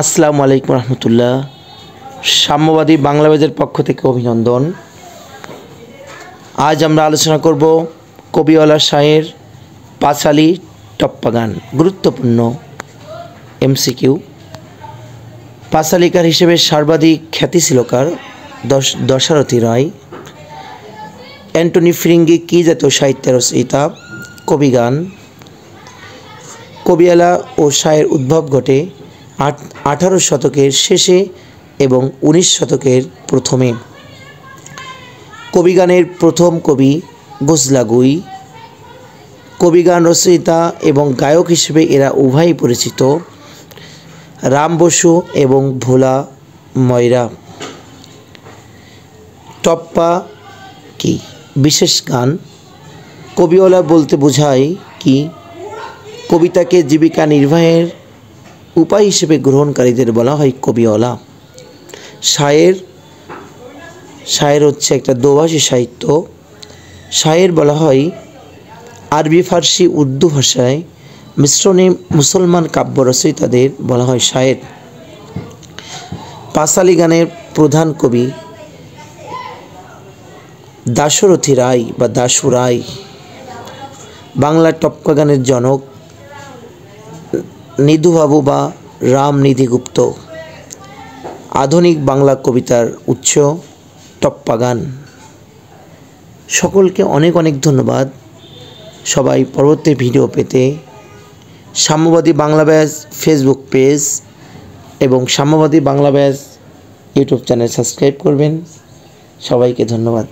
আসসালামু আলাইকুম রহমতুল্লাহ। সাম্যবাদী বাংলা ব্যাচের পক্ষ থেকে অভিনন্দন। আজ আমরা আলোচনা করব কবিওয়ালা শাহের পাঁচালী টপ্পা গান। গুরুত্বপূর্ণ এমসিকিউ। পাঁচালীকার হিসেবে সর্বাধিক খ্যাতি ছিল কার? দশরথী রায়। অ্যান্টনি ফিরিঙ্গি কী জাতীয় সাহিত্যের রচয়িতা? কবিগান। কবিওয়ালা ও শাহের উদ্ভব ঘটে 18 শতকের শেষে এবং 19 শতকের প্রথমে। কবিগানের প্রথম কবি গজলাগুই। কবিগান রচয়িতা এবং গায়ক হিসেবে এরা উভয়ই পরিচিত। রাম বসু এবং ভোলা ময়রা। টপ্পা কি? বিশেষ গান। কবিওয়ালা বলতে বোঝায় কি? কবিতাকে জীবিকা নির্বাহের উপায় হিসেবে গ্রহণকারীদের বলা হয় কবিওয়ালা। শায়ের হচ্ছে একটা দোভাষী সাহিত্য। শায়ের বলা হয় আরবি, ফার্সি, উর্দু ভাষায় মিশ্রণে মুসলমান কাব্য রচয়িতাদের বলা হয় শায়ের। পাঁচালী গানের প্রধান কবি দাশরথী রায় বা দাশু রায়। বাংলা টপ্পা গানের জনক নিধুবাবু বা রামনিধি গুপ্ত। আধুনিক বাংলা কবিতার উৎস টপ্পা গান। সকলকে অনেক অনেক ধন্যবাদ। সবাই পরবর্তী ভিডিও পেতে সাম্যবাদী বাংলা ব্যাচ ফেসবুক পেজ এবং সাম্যবাদী Bangla batch YouTube channel subscribe করবেন। সবাইকে ধন্যবাদ।